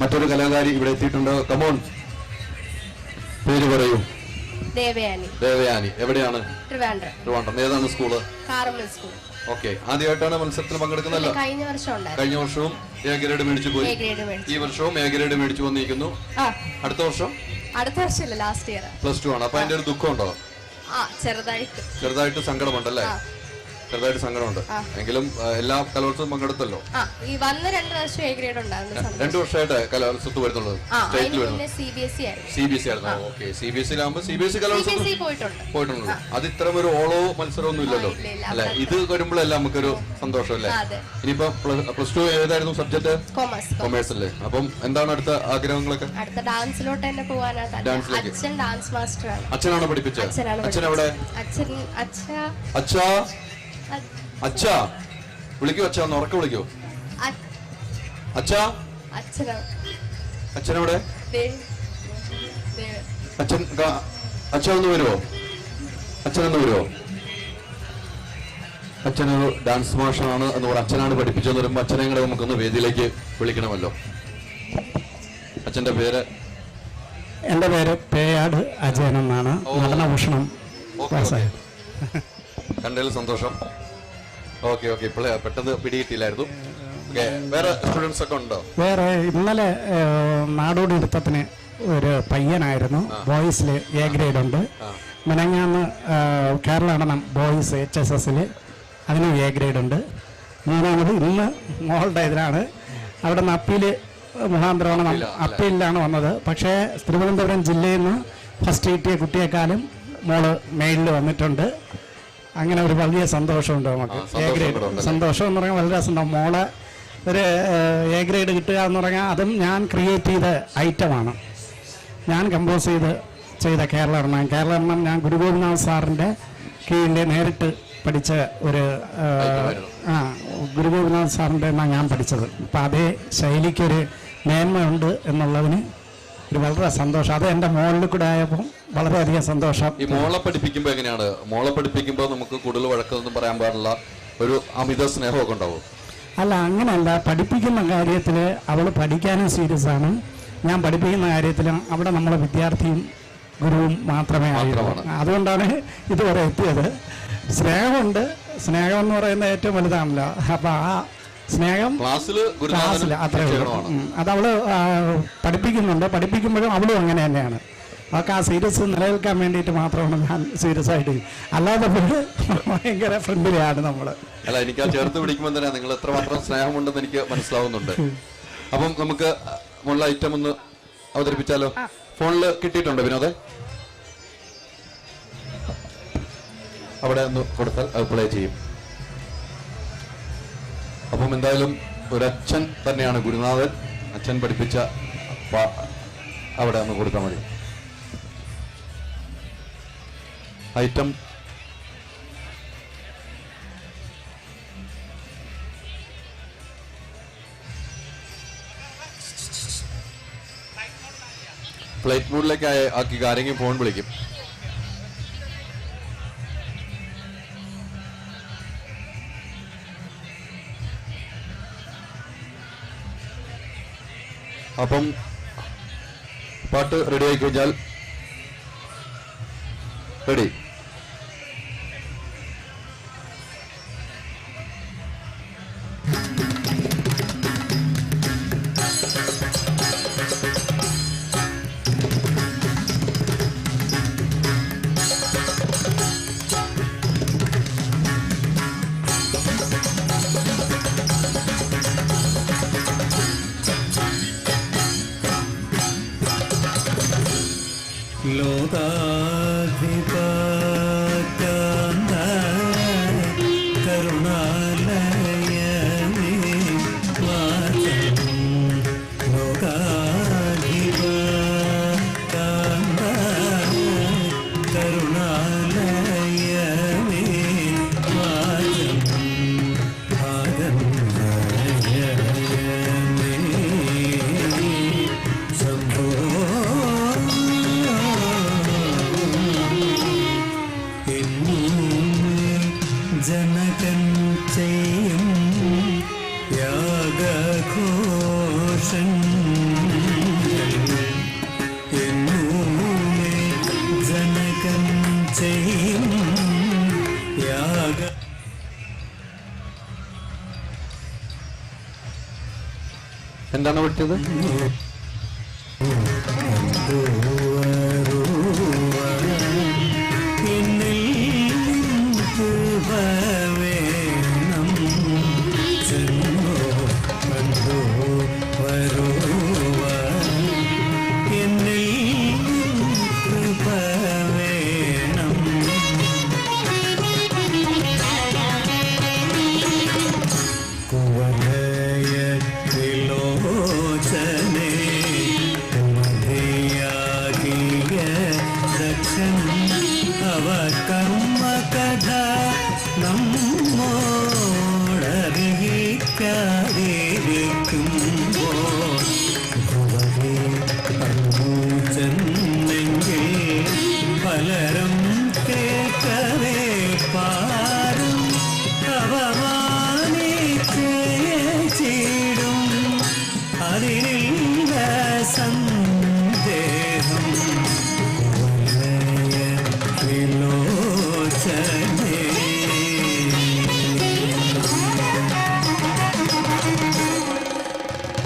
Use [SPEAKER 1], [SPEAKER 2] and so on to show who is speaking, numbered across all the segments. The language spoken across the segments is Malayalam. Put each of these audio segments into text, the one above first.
[SPEAKER 1] മറ്റൊരു കലാകാരി ഇവിടെ എത്തിയിട്ടുണ്ട്. കമോൺ, പേര് പറയൂ.
[SPEAKER 2] ദേവയാനി.
[SPEAKER 1] ദേവയാനി എവിടെയാണ്?
[SPEAKER 2] ട്രിവാൻഡ്രം.
[SPEAKER 1] ഏതാണ് സ്കൂള്?
[SPEAKER 2] Carmel school.
[SPEAKER 1] ഓക്കെ, ആദ്യമായിട്ടാണ് മത്സരത്തിൽ പങ്കെടുക്കുന്നല്ലോ?
[SPEAKER 2] കഴിഞ്ഞ
[SPEAKER 1] വർഷവും എ ഗ്രേഡ് മേടിച്ചു പോയി. ഈ വർഷവും എ ഗ്രേഡ് മേടിച്ചു വന്നിരിക്കുന്നു. അടുത്ത വർഷമില്ല, ലാസ്റ്റ് ഇയർ +2 ആണ്. അപ്പൊ അതിന്റെ ഒരു ദുഃഖം ഉണ്ടോ? ചെറുതായിട്ട് സങ്കടമുണ്ടല്ലേ? ചെറുതായിട്ട് സങ്കടമുണ്ട്. എങ്കിലും എല്ലാ കലോത്സവം പങ്കെടുത്തല്ലോ.
[SPEAKER 2] ഈ വന്ന 2 വർഷം എ ഗ്രേഡ് ഉണ്ടായിരുന്നു.
[SPEAKER 1] 2 വർഷമായിട്ട് കലോത്സവത്ത് വരുന്നുള്ളത്. സ്റ്റേറ്റിൽ വരുന്നത് CBSE ആയിരുന്നു. ഓക്കെ, CBSE ആകുമ്പോൾ CBSE കലോത്സവം പോയിട്ടുണ്ട്. അത് ഇത്തരം ഒരു ഓളോ മത്സരമൊന്നും ഇല്ലല്ലോ അല്ലെ? ഇത് വരുമ്പോഴല്ലേ നമുക്കൊരു സന്തോഷം അല്ലേ? ഇനിയിപ്പോ +2 ഏതായിരുന്നു സബ്ജക്ട്? കൊമേഴ്സ് അല്ലേ? അപ്പം എന്താണ് അടുത്ത ആഗ്രഹങ്ങളൊക്കെ?
[SPEAKER 2] ഡാൻസിലോട്ട് തന്നെ പോകാനാണ്. അച്ഛൻ ഡാൻസ് മാസ്റ്റർ ആണ്.
[SPEAKER 1] അച്ഛനാണ് പഠിപ്പിച്ചത്? അച്ഛൻ എവിടെ? അച്ഛാ വിളിക്കൂ. അച്ഛാ ഒന്ന് ഉറക്കെ വിളിക്കൂ. അച്ഛനെവിടെ? അച്ഛനൊന്ന് വരുമോ? അച്ഛനൊരു ഡാൻസ് മാസ്റ്ററാണ് എന്ന് പറഞ്ഞ അച്ഛനാണ് പഠിപ്പിച്ചെന്ന് പറയുമ്പോൾ അച്ഛനെ കൂടെ നമുക്കൊന്ന് വേദിയിലേക്ക് വിളിക്കണമല്ലോ. അച്ഛന്റെ പേര്?
[SPEAKER 3] എൻ്റെ പേര് പേയാട് അജയൻ എന്നാണ്. നടനഭൂഷണം
[SPEAKER 1] കണ്ടതിൽ സന്തോഷം. ഓക്കെ, ഇപ്പോൾ പെട്ടെന്ന് പിടികിട്ടില്ലായിരുന്നു. വേറെ സ്റ്റുഡൻസ് ഒക്കെ ഉണ്ടോ?
[SPEAKER 3] വേറെ ഇന്നലെ നാടോടി നൃത്തത്തിന് ഒരു പയ്യനായിരുന്നു. ബോയ്സില് എ ഗ്രേഡ് ഉണ്ട്. മിനങ്ങാന്ന് കേരള നടനം ബോയ്സ് HSSൽ അതിന് എ ഗ്രേഡ് ഉണ്ട്. മൂന്നാമത് ഇന്ന് മോളുടെ ഇതിലാണ്. അവിടെ നിന്ന് മുഖാന്തരമാണ് അപ്പീലിലാണ് വന്നത്. പക്ഷേ തിരുവനന്തപുരം ജില്ലയിൽ നിന്ന് ഫസ്റ്റ് കിട്ടിയ കുട്ടിയെക്കാളും മോള് മെയിലിൽ വന്നിട്ടുണ്ട്. അങ്ങനെ ഒരു വലിയ സന്തോഷമുണ്ട് നമുക്ക്. എ ഗ്രേഡ് സന്തോഷം എന്ന് പറഞ്ഞാൽ വളരെ രസമുണ്ടാവും. മോളെ ഒരു എ ഗ്രേഡ് കിട്ടുക എന്ന് പറഞ്ഞാൽ അതും ഞാൻ ക്രിയേറ്റ് ചെയ്ത ഐറ്റമാണ്. ഞാൻ കമ്പോസ് ചെയ്ത കേരള നടനം ഞാൻ ഗുരുഗോപിനാഥ് സാറിൻ്റെ കീഴിൽ നേരിട്ട് പഠിച്ച ഒരു ഗുരുഗോപിനാഥ് സാറിൻ്റെ ഞാൻ പഠിച്ചത്. അപ്പം അതേ ശൈലിക്കൊരു മേന്മയുണ്ട് എന്നുള്ളതിന് ഒരു വളരെ സന്തോഷം. അത് എൻ്റെ മോളിൽ കൂടെ ആയപ്പോൾ വളരെയധികം സന്തോഷം.
[SPEAKER 1] ഈ മോളെ പഠിപ്പിക്കുമ്പോൾ എങ്ങനെയാണ്? മോളെ പഠിപ്പിക്കുമ്പോൾ നമുക്ക് കൂടുതൽ വഴക്കൊന്നും പറയാൻ പാടില്ല, ഒരു അമിത സ്നേഹമൊക്കെ ഉണ്ടാവും?
[SPEAKER 3] അല്ല, അങ്ങനെയല്ല. പഠിപ്പിക്കുന്ന കാര്യത്തിൽ അവൾ പഠിക്കാനും സീരിയസ് ആണ്. ഞാൻ പഠിപ്പിക്കുന്ന കാര്യത്തിലും അവിടെ നമ്മളെ വിദ്യാർത്ഥിയും ഗുരുവും മാത്രമേ ആയിട്ടുള്ളൂ. അതുകൊണ്ടാണ് ഇതുവരെ എത്തിയത്. സ്നേഹമുണ്ട്. സ്നേഹം എന്ന് പറയുന്നത് ഏറ്റവും വലുതാണല്ലോ. അപ്പം ആ സ്നേഹം ക്ലാസ്സിൽ അത്രേ ഉള്ളൂ. അതവള് പഠിപ്പിക്കുമ്പോഴും അവളും അങ്ങനെ തന്നെയാണ്. അവൾക്ക് ആ സീരിയസ് നിലനിൽക്കാൻ വേണ്ടിയിട്ട് മാത്രമാണ് ഞാൻ സീരിയസ് ആയിട്ട്. അല്ലാതെ ഭയങ്കര ഫ്രണ്ട്ലിയാണ് നമ്മൾ.
[SPEAKER 1] അല്ല, എനിക്ക് ആ ചേർത്ത് പിടിക്കുമ്പോൾ തന്നെ നിങ്ങൾ എത്രമാത്രം സ്നേഹമുണ്ടെന്ന് എനിക്ക് മനസ്സിലാവുന്നുണ്ട്. അപ്പം നമുക്ക് മുള്ള ഐറ്റം ഒന്ന് അവതരിപ്പിച്ചാലോ? ഫോണിൽ കിട്ടിയിട്ടുണ്ടോ വിനോദേ? അവിടെ ഒന്ന് കൊടുത്താൽ അത് പ്ലേ ചെയ്യും. അപ്പം എന്തായാലും ഒരച്ഛൻ തന്നെയാണ് ഗുരുനാഥൻ. അച്ഛൻ പഠിപ്പിച്ച അവിടെ ഒന്ന് കൊടുത്താൽ മതി. ഐറ്റം ഫ്ലൈറ്റ് മോഡിലേക്ക് ആക്കി ആരെങ്കിലും ഫോൺ വിളിക്കും. അപ്പം പാട്ട് റെഡി ആയി കഴിഞ്ഞാൽ റെഡി.
[SPEAKER 4] ലോകാധിപകാന്ത കരുണാലയമേ വാചം ലോകാധിപകാന്ത കരുണാലയമേ വാചം ഭാഗം ശംഭോ
[SPEAKER 1] എവിടെയാണ് പഠിച്ചത്?
[SPEAKER 4] പലരും കേൾക്കവേ പാടും അവമാനിച്ചേച്ചിടും അതിനില്ല സന്ദേഹം വിലോചനേ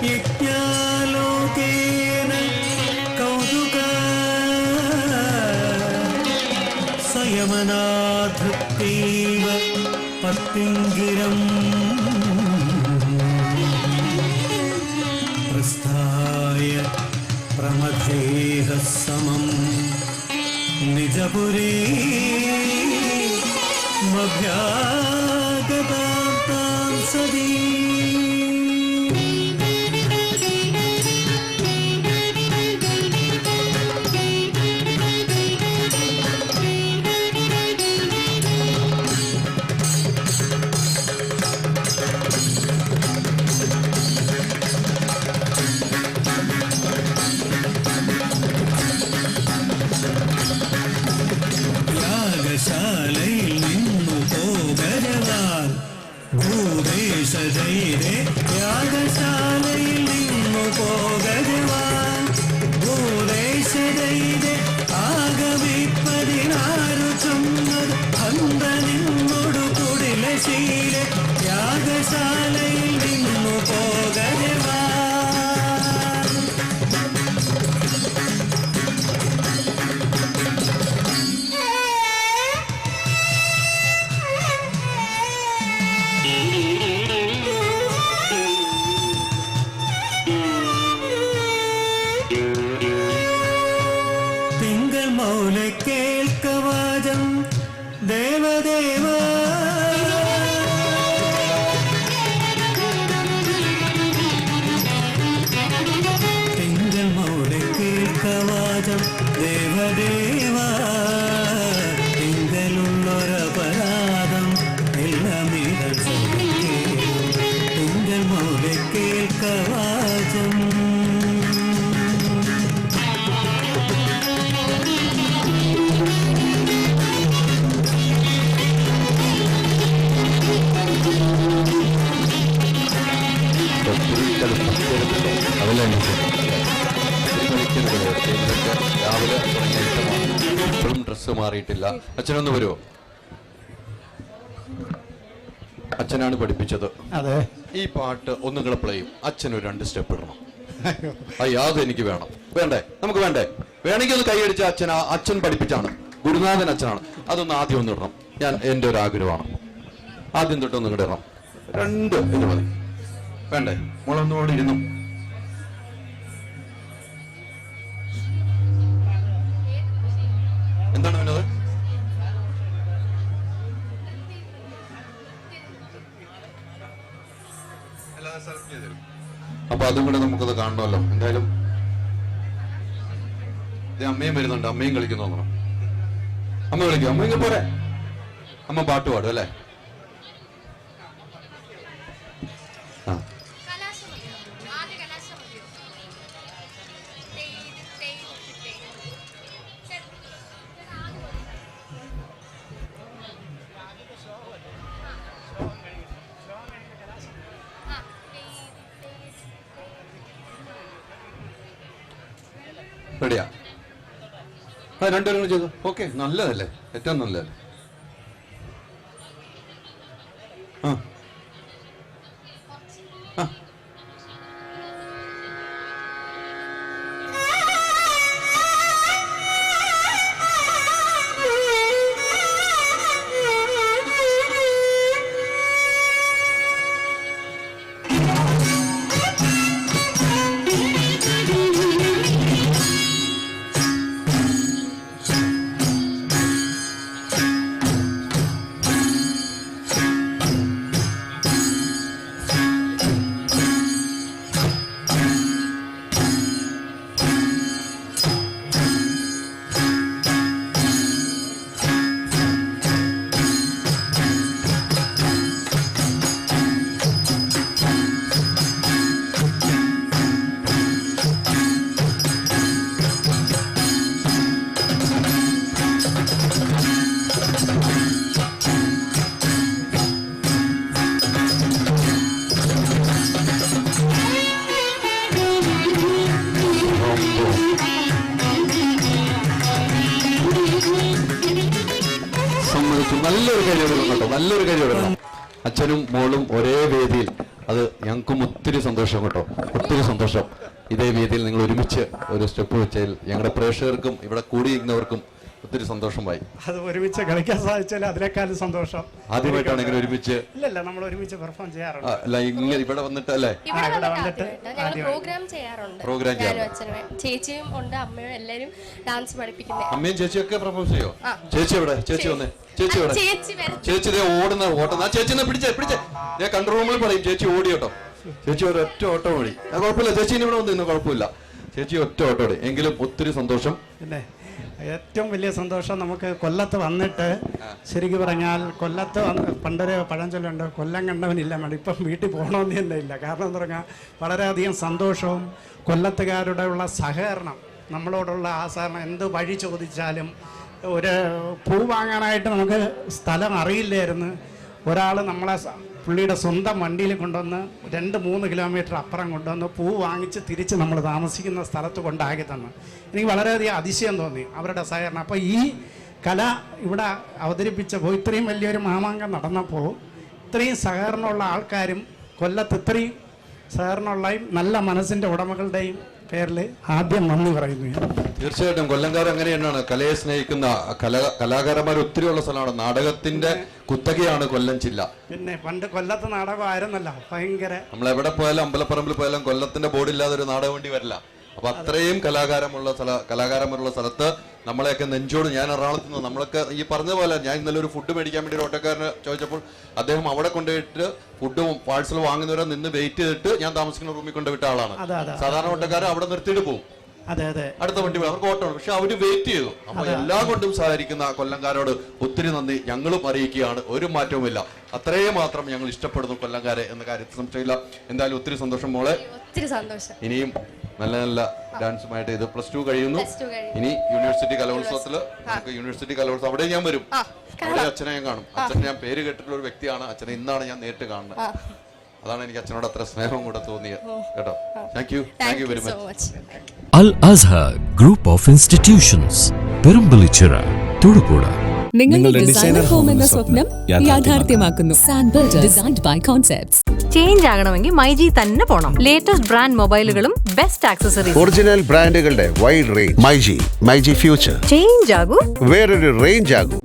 [SPEAKER 4] യജ്ഞാലോകേന കൗതുക സംയമനാധൃത്തീവ പത്തിങ്കിരം പ്രസ്ഥായ പ്രമഥേഹ സമം നിജപുരീ മഭ്യാഗതാം സദീ യാഗശാലയിൽ നിന്നു പോകരുവാൻ ഭൂദേശജയിലെ യാഗശാലയിൽ നിന്നു പോകരുവാൻ ഭൂദേശജയിലെ ആഗമിപ്പതിനാരു ചൊന്നത് അന്ത നിന്നോടു കുടിലെ ശീലെ യാഗശാലയിൽ നിന്നു പോകരുവാൻ തിങ്കൾ മൗല കേൾക്കവാചം ദേവദേവ തിങ്കൾ മൗല കേൾക്കവാചം ദേവദേവ തിങ്കളുള്ളൊരപരാധം എല്ലാം തിങ്കൾ മൗല കേൾക്കവാചം
[SPEAKER 1] അതല്ലേ രാവിലെ തുടങ്ങിയ ഐറ്റമാണ്. ഇപ്പോഴും ഡ്രസ്സ് മാറിയിട്ടില്ല. അച്ഛനൊന്ന് വരുമോ? അച്ഛനാണ് പഠിപ്പിച്ചത്.
[SPEAKER 3] അതെ.
[SPEAKER 1] ഈ പാട്ട് ഒന്നും കൂടെ പ്ലേ ചെയ്യും. അച്ഛനൊരു 2 സ്റ്റെപ്പ് ഇടണം. അയ്യോ അത് എനിക്ക് വേണം. വേണ്ടേ? നമുക്ക് വേണ്ടേ? വേണമെങ്കിൽ ഒന്ന് കൈയടിച്ച അച്ഛൻ പഠിപ്പിച്ചാണ്, ഗുരുനാഥൻ അച്ഛനാണ്. അതൊന്ന് ആദ്യം ഒന്ന് ഇടണം. എൻ്റെ ഒരു ആഗ്രഹമാണ്. ആദ്യം തൊട്ടൊന്നും കൂടെ ഇടണം. 2 ഇത് മതി. വേണ്ടേ? മോളൊന്നുകൂടെ ഇരുന്നു. എന്താണ് വിനോദ്? അപ്പൊ അതും കൂടെ നമുക്കത് കാണണമല്ലോ. എന്തായാലും അമ്മയും വരുന്നുണ്ട്. അമ്മയും കളിക്കുന്നു നോക്കണം. അമ്മ വിളിക്കും. അമ്മ ഇങ്ങനെ പോരെ. അമ്മ പാട്ട് പാടും അല്ലേ? ആ റെഡിയാ? ആ 2 പേരും ചെയ്തു. ഓക്കെ, നല്ലതല്ലേ? ഏറ്റവും നല്ലതല്ലേ? ആ ആ നല്ലൊരു കൈ കൊടുക്കണം കേട്ടോ, നല്ലൊരു കൈ കൊടുക്കണം. അച്ഛനും മോളും ഒരേ വേദിയിൽ, അത് ഞങ്ങൾക്കും ഒത്തിരി സന്തോഷം കേട്ടോ, ഒത്തിരി സന്തോഷം. ഇതേ വേദിയിൽ നിങ്ങൾ ഒരുമിച്ച് ഒരു സ്റ്റെപ്പ് വെച്ചതിൽ ഞങ്ങളുടെ പ്രേക്ഷകർക്കും ഇവിടെ കൂടിയിരിക്കുന്നവർക്കും ഒത്തിരി സന്തോഷമായി.
[SPEAKER 3] അത് ഒരുമിച്ച് കളിക്കാൻ സാധിച്ചാൽ അതിനേക്കാളും സന്തോഷം.
[SPEAKER 1] ആദ്യമായിട്ടാണ് ഇങ്ങനെ ഒരുമിച്ച്,
[SPEAKER 3] ഇല്ലല്ല, നമ്മൾ ഒരുമിച്ച് പെർഫോം ചെയ്യാറുണ്ട്.
[SPEAKER 1] അല്ല ഇങ്ങനെ ഇവിടെ വന്നിട്ട് അല്ലേ,
[SPEAKER 2] പ്രോഗ്രാം ചെയ്യാറുണ്ട്. ചേച്ചിയും ഉണ്ട്, അമ്മയും എല്ലാരും ഡാൻസ് പഠിപ്പിക്കുന്നത്.
[SPEAKER 1] അമ്മയും ചേച്ചിയൊക്കെ പെർഫോം ചെയ്യോ? ചേച്ചി എവിടെ? ചേച്ചി വന്നേ, ചേച്ചി എവിടെ? ചേച്ചി ഇതേ ഓടുന്ന ഓട്ടം. ആ ചേച്ചിനെ പിടിച്ചേ ഞാൻ കൺട്രോൾ റൂമിൽ പറയും, ചേച്ചി ഓടി കേട്ടോ. ചേച്ചി ഒരൊറ്റ ഓട്ടം ഓടി. കുഴപ്പമില്ല, ചേച്ചീനെ ഇവിടെ വന്നു ഇന്ന് കുഴപ്പമില്ല, ചേച്ചി ഒറ്റ ഓട്ടം ഓടി. എങ്കിലും ഒത്തിരി സന്തോഷം.
[SPEAKER 3] പിന്നെ ഏറ്റവും വലിയ സന്തോഷം നമുക്ക് കൊല്ലത്ത് വന്നിട്ട്, ശരിക്കും പറഞ്ഞാൽ കൊല്ലത്ത് പണ്ടൊരു പഴഞ്ചൊല്ലുണ്ട്, കൊല്ലം കണ്ടവനില്ല മടി. ഇപ്പം വീട്ടിൽ പോകണമെന്ന് തന്നെ ഇല്ല. കാരണം എന്ന് പറഞ്ഞാൽ വളരെയധികം സന്തോഷവും കൊല്ലത്തുകാരുടെ ഉള്ള സഹകരണം, നമ്മളോടുള്ള ആ സഹകരണം. എന്ത് വഴി ചോദിച്ചാലും, ഒരു പൂ വാങ്ങാനായിട്ട് നമുക്ക് സ്ഥലം അറിയില്ലായിരുന്നു, ഒരാൾ നമ്മളെ പുള്ളിയുടെ സ്വന്തം വണ്ടിയിൽ കൊണ്ടുവന്ന് 2-3 കിലോമീറ്റർ അപ്പുറം കൊണ്ടുവന്ന് പൂ വാങ്ങിച്ച് തിരിച്ച് നമ്മൾ താമസിക്കുന്ന സ്ഥലത്ത് കൊണ്ടാക്കി തന്നു. എനിക്ക് വളരെയധികം അതിശയം തോന്നി അവരുടെ സഹകരണം. അപ്പോൾ ഈ കല ഇവിടെ അവതരിപ്പിച്ചപ്പോൾ, ഇത്രയും വലിയൊരു മാമാങ്കം നടന്നപ്പോൾ ഇത്രയും സഹകരണമുള്ള ആൾക്കാരും, കൊല്ലത്ത് ഇത്രയും സഹകരണമുള്ളയും നല്ല മനസ്സിൻ്റെ ഉടമകളുടെയും പേരിൽ ആദ്യം നന്ദി പറയുന്നു.
[SPEAKER 1] തീർച്ചയായിട്ടും കൊല്ലംകാർ അങ്ങനെ തന്നെയാണ്, കലയെ സ്നേഹിക്കുന്ന കലാകാരന്മാർ ഒത്തിരി ഉള്ള സ്ഥലമാണ്. നാടകത്തിന്റെ കുത്തകയാണ് കൊല്ലം ജില്ല.
[SPEAKER 3] പിന്നെ പണ്ട് കൊല്ലത്ത് നാടകമായിരുന്നല്ലോ ഭയങ്കര.
[SPEAKER 1] നമ്മൾ എവിടെ പോയാലും, അമ്പലപ്പറമ്പിൽ പോയാലും കൊല്ലത്തിന്റെ ബോർഡില്ലാതെ ഒരു നാടകം വേണ്ടി വരില്ല. അപ്പൊ അത്രയും കലാകാരന്മാരുള്ള സ്ഥലത്ത് നമ്മളെയൊക്കെ നെഞ്ചോട്, ഞാൻ എറണാകുളത്ത് നിന്ന്, നമ്മളൊക്കെ ഈ പറഞ്ഞ പോലെ, ഞാൻ ഇന്നലെ ഒരു ഫുഡ് മേടിക്കാൻ വേണ്ടി ഒരു ഓട്ടോക്കാരന് ചോദിച്ചപ്പോൾ അദ്ദേഹം അവിടെ കൊണ്ടുപോയിട്ട് ഫുഡും പാഴ്സൽ വാങ്ങുന്നവരെ നിന്ന് വെയിറ്റ് ചെയ്തിട്ട് ഞാൻ താമസിക്കുന്ന റൂമിൽ കൊണ്ടുവിട്ട ആളാണ്. സാധാരണ ഓട്ടോക്കാരൻ അവിടെ നിർത്തിയിട്ട് പോകും, അടുത്ത വണ്ടി അവർക്ക് ഓട്ടമാണ്, പക്ഷെ അവര് വെയിറ്റ് ചെയ്തു. അപ്പൊ എല്ലാം കൊണ്ടും സഹകരിക്കുന്ന കൊല്ലംകാരോട് ഒത്തിരി നന്ദി ഞങ്ങളും അറിയിക്കുകയാണ്. ഒരു മാറ്റവുമില്ല, അത്രയും മാത്രം ഞങ്ങൾ ഇഷ്ടപ്പെടുന്നു കൊല്ലംകാരെ എന്ന കാര്യത്തിൽ സംശയമില്ല. എന്തായാലും ഒത്തിരി സന്തോഷം മോളെ,
[SPEAKER 2] ഒത്തിരി സന്തോഷം.
[SPEAKER 1] ഇനിയും നല്ല നല്ല ഡാൻസുമായിട്ട് ഇത് +2 കഴിയുന്നു. ഇനി യൂണിവേഴ്സിറ്റി കലോത്സവത്തില് നമുക്ക് യൂണിവേഴ്സിറ്റി കലോത്സവം അവിടെ ഞാൻ വരും, അവിടെ അച്ഛനെ ഞാൻ കാണും. അച്ഛനെ ഞാൻ പേര് കേട്ടിട്ടുള്ള ഒരു വ്യക്തിയാണ്, അച്ഛനെ ഇന്നാണ് ഞാൻ നേരിട്ട് കാണുന്നത്. അതാണ് എനിക്ക് അച്ഛനോട് അത്ര സ്നേഹം കൂടെ തോന്നിയത് കേട്ടോ. Thank you very much.
[SPEAKER 5] Al Azhar Group of Institutions, Perumbalichira, Thodupuzha.
[SPEAKER 6] നിങ്ങളുടെ ഡിസൈനർ ഹോം എന്ന സ്വപ്നം യാഥാർത്ഥ്യമാക്കുന്നു. സാൻബിൾഡ്, ഡിസൈൻഡ് ബൈ കോൺസെപ്റ്റ്സ്.
[SPEAKER 7] ചേഞ്ച് ആകണമെങ്കിൽ മൈജി തന്നെ പോണം. ലേറ്റസ്റ്റ് ബ്രാൻഡ് മൊബൈലുകളും ബെസ്റ്റ് ആക്സസറീസ്,
[SPEAKER 8] ഒറിജിനൽ ബ്രാൻഡുകളുടെ wide range. MyG future.
[SPEAKER 7] Change ആകൂ,
[SPEAKER 8] വേറൊരു റേഞ്ച് ആകൂ.